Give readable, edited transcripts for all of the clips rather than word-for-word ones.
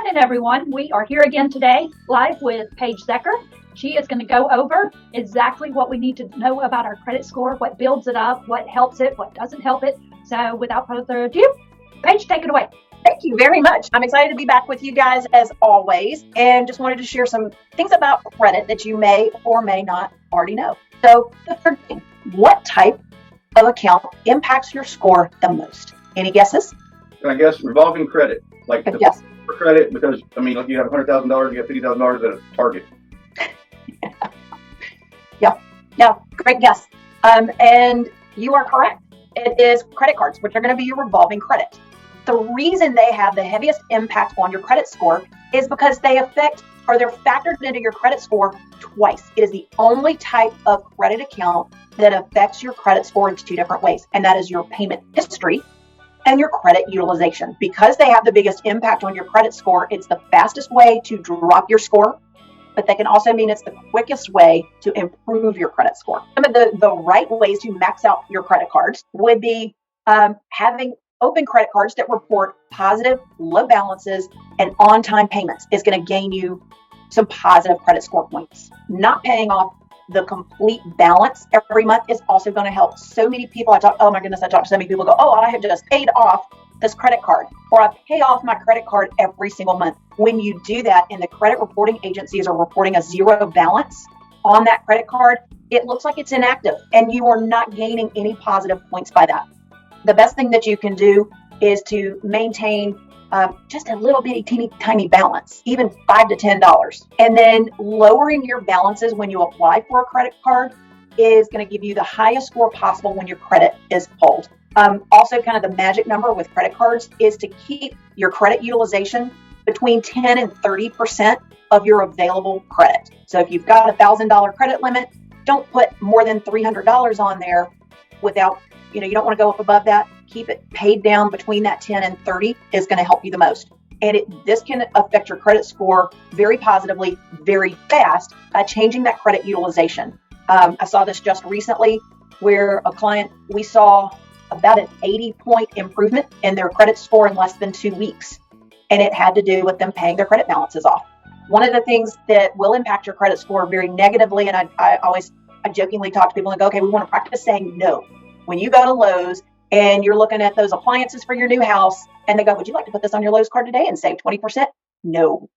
morning, everyone. We are here again today, live with Paige Zecher. She is going to go over exactly what we need to know about our credit score, what builds it up, what helps it, what doesn't help it. So without further ado, Paige, take it away. Thank you very much. I'm excited to be back with you guys as always, and just wanted to share some things about credit that you may or may not already know. So the third thing, what type of account impacts your score the most? Any guesses? I guess revolving credit, like Yes. for credit, because like you have $100,000, you have $50,000 at a Target. Yeah, great guess. And you are correct. It is credit cards, which are going to be your revolving credit. The reason they have the heaviest impact on your credit score is because they're factored into your credit score twice. It is the only type of credit account that affects your credit score in two different ways, and that is your payment history and your credit utilization. Because they have the biggest impact on your credit score, it's the fastest way to drop your score, but they can also mean it's the quickest way to improve your credit score. Some of the right ways to max out your credit cards would be having open credit cards that report positive, low balances, and on-time payments is going to gain you some positive credit score points. Not paying off the complete balance every month is also going to help. So many people, I talk to so many people go, oh, I have just paid off this credit card, or I pay off my credit card every single month. When you do that and the credit reporting agencies are reporting a zero balance on that credit card, it looks like it's inactive and you are not gaining any positive points by that. The best thing that you can do is to maintain just a little bitty teeny tiny balance, even $5 to $10. And then lowering your balances when you apply for a credit card is going to give you the highest score possible when your credit is pulled. Also, kind of the magic number with credit cards is to keep your credit utilization between 10 and 30% of your available credit. So if you've got a $1,000 credit limit, don't put more than $300 on there without, you don't want to go up above that. Keep it paid down between that 10 and 30 is going to help you the most. And this can affect your credit score very positively, very fast by changing that credit utilization. I saw this just recently where a client, we saw about an 80-point improvement in their credit score in less than 2 weeks. And it had to do with them paying their credit balances off. One of the things that will impact your credit score very negatively, and I jokingly talk to people and go, okay, we want to practice saying no. When you go to Lowe's and you're looking at those appliances for your new house and they go, would you like to put this on your Lowe's card today and save 20%? No,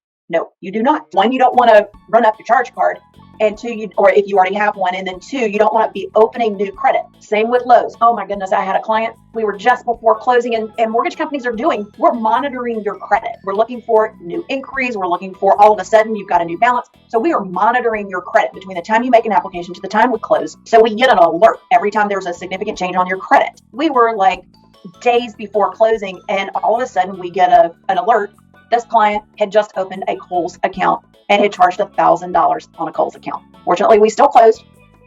you do not. One, you don't want to run up your charge card. And two, or if you already have one, and then two, you don't want to be opening new credit. Same with Lowe's. Oh my goodness, I had a client. We were just before closing, and mortgage companies we're monitoring your credit. We're looking for new inquiries. We're looking for all of a sudden you've got a new balance. So we are monitoring your credit between the time you make an application to the time we close. So we get an alert every time there's a significant change on your credit. We were like days before closing, and all of a sudden we get an alert. This client had just opened a Kohl's account and had charged $1,000 on a Kohl's account. Fortunately, we still closed.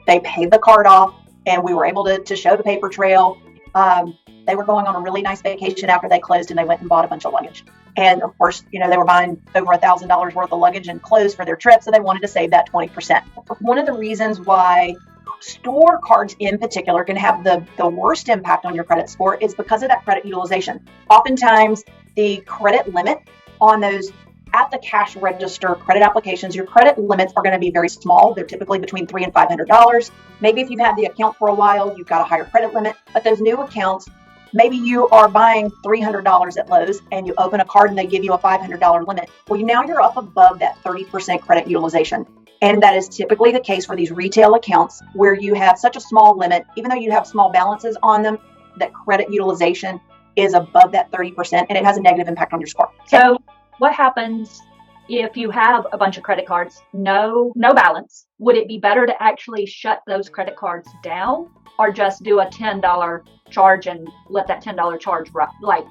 They paid the card off, and we were able to show the paper trail. They were going on a really nice vacation after they closed, and they went and bought a bunch of luggage. And of course, they were buying over $1,000 worth of luggage and clothes for their trip, so they wanted to save that 20%. One of the reasons why store cards in particular can have the worst impact on your credit score is because of that credit utilization. Oftentimes, the credit limit on those at the cash register credit applications, your credit limits are going to be very small. They're typically between $300 and $500. Maybe if you've had the account for a while, you've got a higher credit limit. But those new accounts, maybe you are buying $300 at Lowe's and you open a card and they give you a $500 limit. Well, now you're up above that 30% credit utilization. And that is typically the case for these retail accounts where you have such a small limit, even though you have small balances on them, that credit utilization is above that 30% and it has a negative impact on your score. So what happens if you have a bunch of credit cards, no balance? Would it be better to actually shut those credit cards down or just do a $10 charge and let that $10 charge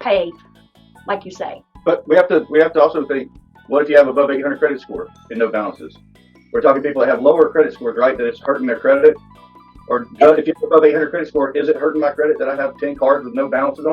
pay, like you say? But we have to also think, what if you have above 800 credit score and no balances? We're talking people that have lower credit scores, right? That it's hurting their credit. Or if you have above 800 credit score, is it hurting my credit that I have 10 cards with no balances on them?